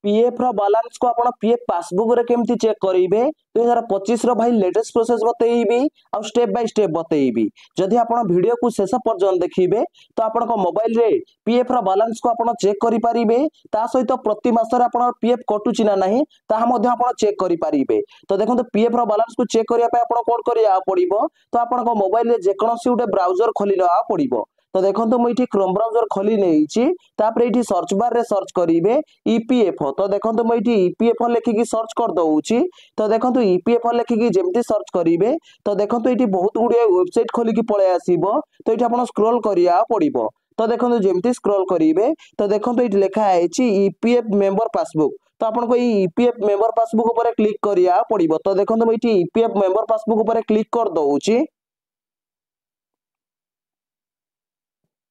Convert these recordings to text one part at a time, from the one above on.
PF रो balance को आपण PF passbook रे केमती चेक करिवे 2025 रो भाई लेटेस्ट प्रोसेस बतेइबी आ स्टेप बाय स्टेप बतेइबी। जदि आपण वीडियो को शेष पर्यंत देखिबे तो आपण को मोबाइल रे पीएफ रो बैलेंस को आपण चेक करि परिबे। ता सहित प्रति मास रे आपण पीएफ कटुची ना नाही ताहा मध्ये आपण चेक करि परिबे। तो देखंतु पीएफ रो बैलेंस को चेक करिया पे आपण कोन करिया पड़िबो। तो आपण को मोबाइल रे जे कोनोसी उडे ब्राउजर खोली लआ पड़िबो। तो देखो मुझे क्रोम ब्राउजर खोली नहीं सर्च बार रे सर्च करेंगे ईपीएफओ। तो देखो मुझे ईपीएफओ लिखिकी सर्च कर दउची। तो देखो ईपीएफओ लिखिकी जमती सर्च करेंगे तो देखो ये बहुत गुड़िया वेबसाइट खोलिकी पळे आसीबो। तो ये आप स्क्रॉल करिया पड़िबो। तो देखो जमती स्क्रॉल करेंगे तो देखो ये लिखा है ईपीएफ मेंबर पासबुक। तो आपको ईपीएफ मेंबर पासबुक ऊपर क्लिक करिया पड़िबो। तो देखो मुझे ईपीएफ मेंबर पासबुक ऊपर क्लिक कर दउची।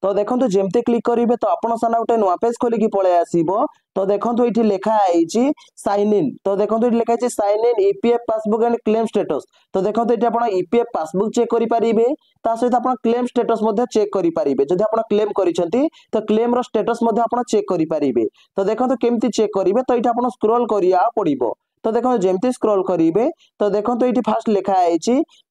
तो देखो जमती क्लिक करेंगे तो आपण सामने गोटे नुआ पेज खोलिकी पळे आसीबो। तो देखो ये लिखा है साइन इन। तो देखो ये लिखा है sign in EPF passbook and claim status. तो देखो ये आप ईपीएफ पासबुक चेक करेंगे सहित आप क्लेम स्टेटस चेक करेंगे। जब आप क्लेम करिसेंती तो क्लेम रो स्टेटस आप चेक करेंगे। तो देखो केमती चेक करेंगे तो ये आप स्क्रॉल करिया पड़िबो। तो देखो जमती स्क्रॉल करेंगे तो देखो ये फास्ट लिखा है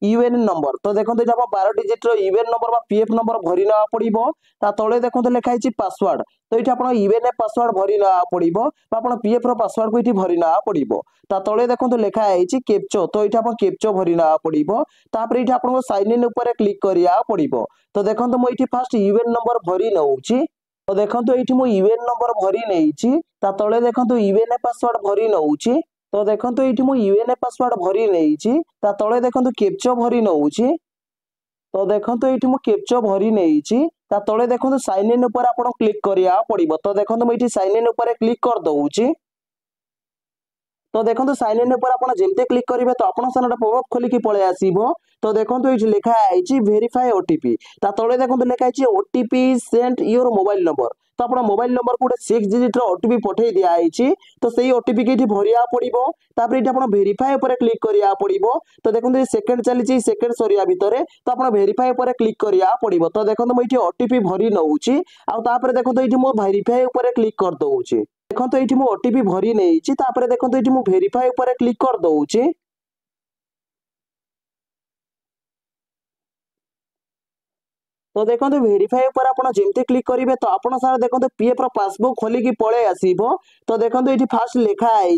यूएन नंबर। तो देखो ये 12 डिजिट यूएन नंबर बा पीएफ नंबर भरी ना पड़िबो। ता तळे देखो लिखा है पासवर्ड। तो ये आप यूएन पासवर्ड भरी ना पड़िबो बा आपण पीएफ रो पासवर्ड को ये भरी ना पड़िबो। ता तळे देखो लिखा है कैप्चा। तो ये आप कैप्चा भरी ना पड़िबो। तापर ये आपन साइन इन ऊपर क्लिक करिया पड़िबो। तो देखो मुझे फास्ट यूएन नंबर भरी नउची। तो देखो ये मु यूएन नंबर भरी नैची। ता तळे देखो यूएन पासवर्ड भरी नउची। तो देखो ये मु यूएन पासवर्ड भरी नैची। ता तळे देखो कैप्चा भरी नउची। तो देखो ये मु कैप्चा भरी नैची। ता तळे देखो साइन इन ऊपर आपण क्लिक करिया पड़िबो। तो देखो मुझे साइन इन ऊपर क्लिक कर दउची। तो देखो साइन इन ऊपर आपण जेमते क्लिक करिवे तो आपण सामने पॉपअप खोलिकी पळे आसीबो। तो देखो ये लिखा है वेरीफाई ओटीपी। ता तळे देखो लिखा है OTP sent your mobile number. तो अपना मोबाइल नंबर को 6 डिजिट ओटीपी पठे दिया है। तो सही ओटीपी के भरिया पड़िबो। तापर ये आप वेरीफाई ऊपर क्लिक करिया पड़िबो। तो देखो ये सेकंड चली सेकंड सरिया भितर तो आप वेरीफाई ऊपर क्लिक करिया पड़िबो। तो देखो मुझे ओटीपी भरी नउची। आ तापर देखो ये मो वेरीफाई ऊपर क्लिक कर दउची। देखो ये मो ओटीपी भरी नैची। तापर देखो ये मो वेरीफाई ऊपर क्लिक कर दउची। तो देखो वेरीफाई ऊपर आपण जेमती क्लिक करेंगे तो आपण सारा देखो पीएफ रो पासबुक खोलिकी पळे आसीबो। तो देखो ये फास्ट लिखा है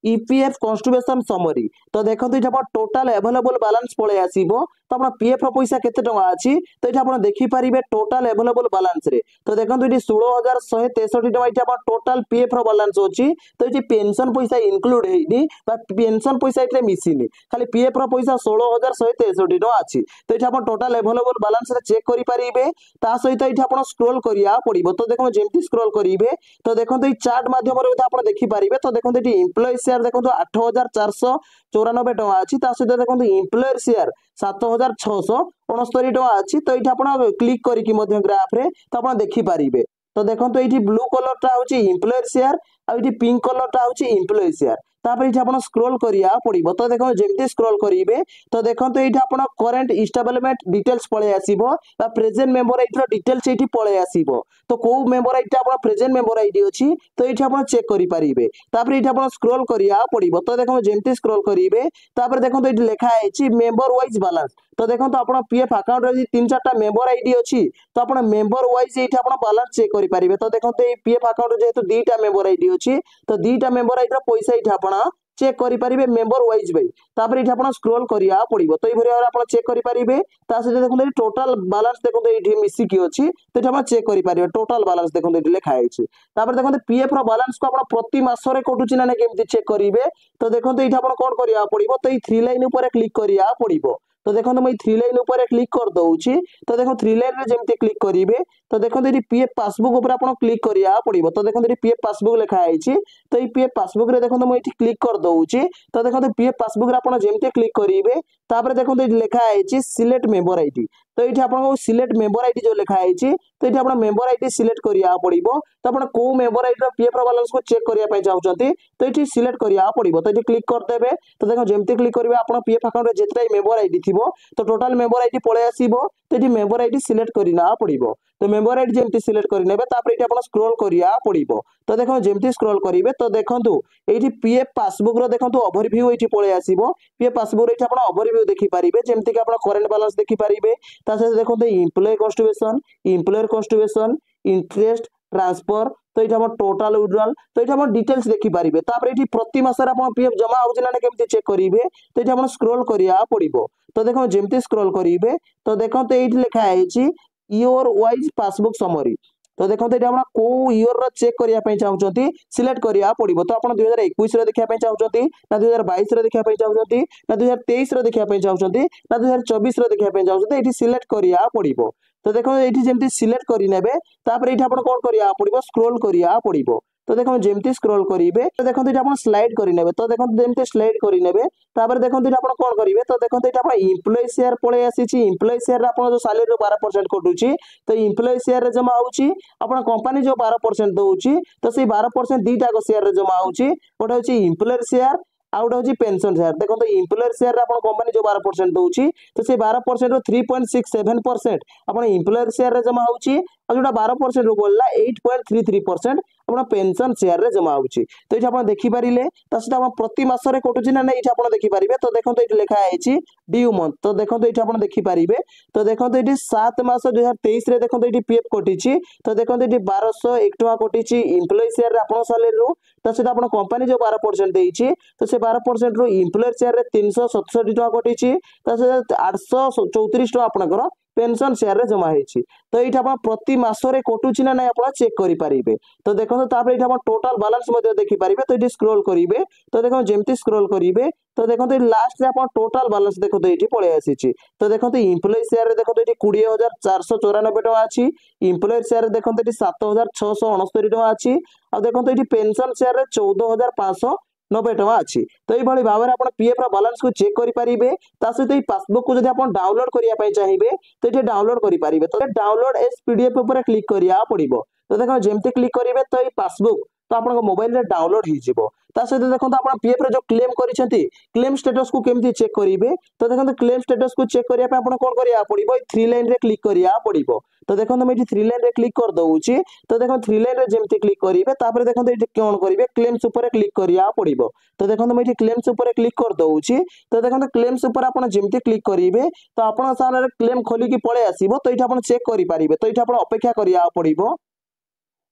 ईपीएफ कॉन्स्टिट्यूशन समरी। तो देखो ये टोटल अवेलेबल बैलेंस पळे आसीबो। तो अपना पीएफ रो पैसा केते टका अछि तो ये आपण देखि परिबे टोटल अवेलेबल बैलेंस रे। तो देखो ये 16163 टका ये आपण टोटल पीएफ रो बैलेंस अछि। तो ये पेंशन पैसा इंक्लूड हेनी बा पेंशन पैसा इतले मिसिनी खाली पीएफ रो पैसा 16163 टका अछि। तो ये आपण टोटल अवेलेबल बैलेंस रे चेक करि परिबे। ता सहित ये आपण स्क्रॉल करिया पड़िबो। तो देखो जेमती स्क्रॉल करिवे तो देखो ये चार्ट माध्यम रे आपण देखि परिबे। तो देखो ये एम्प्लॉय शेयर देखो 8494 टका अछि। ता सहित देखो एम्प्लॉयर शेयर 7669 टका अछि। तो ये आपण क्लिक करिकि मध्य ग्राफ रे तो आपण देखि परिबे। तो देखो ये ब्लू कलर टा होची एम्प्लॉयर शेयर आ ये पिंक कलर टा होची एम्प्लॉय शेयर। तापर ये आपण स्क्रॉल करिया पड़िबो। तो देखो जेमती स्क्रॉल करिवे तो देखो ये आपण करंट इस्टेब्लिशमेंट डिटेल्स पळे आसीबो बा प्रेजेंट मेंबर आईडी रो डिटेल्स एठी पळे आसीबो। तो को मेंबर आईडी आपण प्रेजेंट मेंबर आईडी अछि तो एठी आपण चेक करि परिबे। तापर एठी आपण स्क्रॉल करिया पड़िबो। तो देखो जेमती स्क्रॉल करिवे तापर देखो ये लिखा है मेंबर वाइज बैलेंस। तो देखो आपण पीएफ अकाउंट रे 3-4टा मेंबर आईडी अछि तो आपण मेंबर वाइज एठी आपण बैलेंस चेक करि परिबे। तो देखो ये पीएफ अकाउंट जेहेतु 2टा मेंबर आईडी अछि तो 2टा मेंबर आईडी रो पैसा एठी आपण चेक करि परिबे मेंबर वाइज भाई। तापर एठी आपण स्क्रॉल करिया पड़िबो। तो ए भरि आपण चेक करि परिबे। ता से देखो टोटल बैलेंस देखो एठी मिसी की अछि तो एठी आपण चेक करि परिबे टोटल बैलेंस देखो एठी लिखा है। तापर देखो पीएफ रो बैलेंस को आपण प्रति मास रे कटुची ना केमती चेक करिवे। तो देखो एठी आपण कोन करिया पड़िबो। तो ए 3 लाइन ऊपर क्लिक करिया पड़िबो। तो देखो मैं 3 लाइन ऊपर क्लिक कर दउची। तो देखो 3 लाइन रे जेमते क्लिक करिवे तो देखो ये पीएफ पासबुक ऊपर आपण क्लिक करिया पड़िबो। तो देखो ये पीएफ पासबुक लिखा है। तो ये पीएफ पासबुक रे देखो मैं क्लिक कर दउची। तो देखो पीएफ पासबुक रे आपण जेमते क्लिक करिवे तापर देखो ये लिखा है सिलेक्ट मेंबर आईडी। तो ये आपको सिलेक्ट मेंबर आईडी जो लिखा है तो ये आप मेंबर आईडी सिलेक्ट करिया पड़िबो। तो आप को मेंबर आईडी पीएफ बैलेंस को चेक करिया पय चाहउचंती तो ये सिलेक्ट करिया पड़िबो। तो ये क्लिक कर देबे। तो देखो जेमती क्लिक करिवे आपण पीएफ अकाउंट रे जेतरा मेंबर आईडी थिबो तो टोटल मेंबर आईडी पळे आसीबो। तो ये मेंबर आईडी सिलेक्ट करिना पड़िबो। तो मेंबर आईडी जेमती सिलेक्ट कर नेबे तापर एठी आपण स्क्रॉल करिया पड़िबो। तो देखो जेमती स्क्रॉल करिवे तो देखंतु एठी पीएफ पासबुक रो देखंतु ओवरव्यू एठी पळे आसीबो। पीएफ पासबुक एठी आपण ओवरव्यू देखि पारिबे जेमती कि आपण करंट बैलेंस देखि पारिबे। ता से देखंतु employee contribution, employer contribution, interest, transfer, तो ये टोटाल विड्रॉल, तो ये डिटेल्स देखि पारिबे। तापर एठी प्रति मासरे आपण पीएफ जमा होउछि ना केमति चेक करिवे तो ये आपण स्क्रॉल करिया पड़िबो। तो देखो जेमति स्क्रॉल करिवे तो देखो तो एठी लिखा आइछि ईयर वाइज पासबुक समरी। तो देखो तो आपण को ईयर रो चेक करिया पई चाहउछंती सिलेक्ट करिया पड़िबो। तो आपण 2021 रो देखिया पई चाहउछंती ना 2022 रो देखिया पई चाहउछंती ना 2023 रो देखिया पई चाहउछंती ना 2024 रो देखिया पई चाहउछंती एठी सिलेक्ट करिया पड़िबो। तो देखो एठी जेमति सिलेक्ट करि नेबे तापर एठी आपण कोन करिया पड़िबो स्क्रॉल करिया पड़िबो। तो देखो जेमति स्क्रॉल करिवे तो देखो एठी आपण स्लाइड करि नेबे। तो देखो जेमति स्लाइड करि नेबे तापर देखो एठी आपण कोन करिवे तो देखो एठी आपण एम्प्लॉय शेयर पळे आसीछि। एम्प्लॉय शेयर रे आपण जो सैलरी रो 12% कटुछि तो एम्प्लॉय शेयर रे जमा होउछि आपण कंपनी जो 12% दउछि तो से 12% दीटा को शेयर रे जमा होउछि। गोटे होछि एम्प्लॉयर शेयर आउट होछि पेंशन शेयर। देखो तो एम्प्लॉयर शेयर रे आपण कंपनी जो 12% दउछि तो से 12% रो 3.67% आपण एम्प्लॉयर शेयर रे जमा होउछि और जोटा 12% रो बोलला 8.33% आपण पेंशन शेयर रे जमा होउछि। तो एठी आपण देखि पारिले तासेटा आपण प्रति मास रे कटुछि ना एठी आपण देखि पारिबे। तो देखो तो एठी लिखा आइछि ड्यू मंथ। तो देखो तो एठी आपण देखि पारिबे। तो देखो तो एठी 7 मास 2023 रे देखो तो एठी पीएफ कटिछि। तो देखो तो एठी 1201 टका कटिछि एम्प्लॉय शेयर रे आपण सैलरी रो तासेटा आपण कंपनी जो 12% देइछि तो से 12% रो एम्प्लॉयर शेयर रे 367 टका कटिछि तासे 834 टका आपनकर पेंशन शेयर रे जमा हेछि। तो एठी आपण प्रति मासरे कटुछि ना नै आपण चेक करि पारिबे। तो देखो तापर एठी आपण टोटल बैलेंस मध्ये देखि पारिबे। तो एठी स्क्रॉल करिवे तो देखो जेमति स्क्रॉल करिवे तो देखो तो लास्ट रे आपण टोटल बैलेंस देखो तो एठी पळे आसीछि। तो देखो तो एम्प्लॉय शेयर रे देखो तो एठी 20494 टका अछि। एम्प्लॉयर शेयर रे देखो तो एठी 7669 टका अछि। आ देखो तो एठी पेंशन शेयर रे 14590 टका अछि। तो एई भली भाबरे आपण पीएफ रो बैलेंस को चेक करि पारिबे। ता सहित एई पासबुक को जदि आपण डाउनलोड करिया पई चाहिबे तो एठी डाउनलोड करि पारिबे। तो डाउनलोड एज पीडीएफ ऊपर क्लिक करिया पड़िबो। तो देखो जेमति क्लिक करिवे तो एई पासबुक तो आपन मोबाइल रे डाउनलोड हि जिवो। ता सहित देखो तो आपण पीएफ रे जो क्लेम करिसेंती क्लेम स्टेटस को केमति चेक करिवे। तो देखो तो क्लेम स्टेटस को चेक करिया पे आपण कोन करिया पड़िबो 3 लाइन रे क्लिक करिया पड़िबो। तो देखो मैं 3 लाइन रे क्लिक कर दउची। तो देखो 3 लाइन रे जेमति क्लिक करिवे तापर देखो तो एठी कोन करिवे क्लेम्स ऊपर क्लिक करिया पड़िबो। तो देखो मैं क्लेम्स ऊपर क्लिक कर दउची। तो देखो तो क्लेम्स ऊपर आपण जेमति क्लिक करिवे तो आपण सामने क्लेम खोली की पळे आसीबो। तो एठी आपण चेक करि पारिबे। तो एठी आपण अपेक्षा करिया पड़िबो।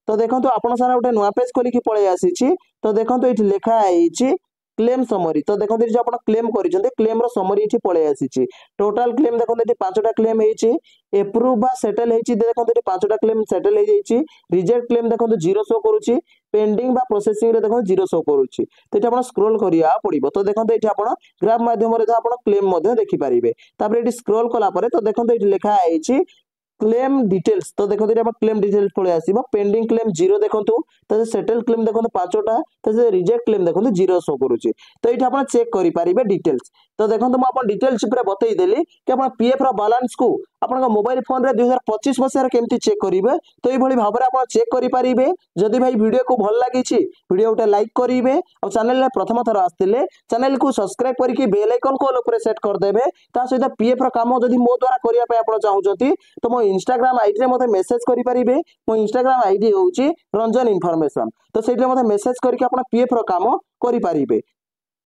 तो देखो तो आपण सारा गोटे नुआ पेज खोली की पळे आसीछि। तो देखो तो एठी लिखा आइछि क्लेम समरी। तो देखो जो आपण क्लेम करिसेंते क्लेम रो समरी एठी पळे आसीछि। टोटल क्लेम देखो एठी 5टा क्लेम हेछि। एप्रूव बा सेटल हेछि देखो एठी 5टा क्लेम सेटल हे जाइछि। रिजेक्ट क्लेम देखो 0 शो करूछि। पेंडिंग बा प्रोसेसिंग रे देखो 0 शो करूछि। तो एठी आपण स्क्रॉल करिया पड़िबो। तो देखो एठी आपण ग्राफ माध्यम रे आपण क्लेम मध्ये देखि पारिबे। तापर एठी स्क्रॉल कला परे तो देखो एठी लिखा आइछि क्लेम डिटेल्स। तो देखो ये क्लेम डिटेल्स पळे आसीबो। पेंडिंग क्लेम 0 देखंतु त सेटल क्लेम देखंतु 5टा त रिजेक्ट क्लेम देखंतु 0 शो करूची। तो एठी आपण चेक करि पारिबे डिटेल्स। तो देखंतु म आपण डिटेल्स ऊपर बतई देली कि आपण पीएफ रो बैलेंस को आपण मोबाइल फोन रे 2025 मसिया रे केमति चेक करिवे। तो ए भली भाबरे आपण चेक करि पारिबे। जदि भाई वीडियो को भल लागिछि वीडियो उटे लाइक करिवे और चैनल रे प्रथम थर आस्तिले चैनल को सब्सक्राइब करके बेल आइकन को ऑल ऊपर सेट कर देबे। ता सहित पीएफ रो काम जदि मो द्वारा करिया पे आपण चाहउछथि तो मो इंस्टाग्राम आईडी रे मते मेसेज करि पारिबे। मो इंस्टाग्राम आईडी होउची रंजन इन्फॉर्मेशन। तो सेठी मते मेसेज करके आपण पीएफ रो काम करि पारिबे।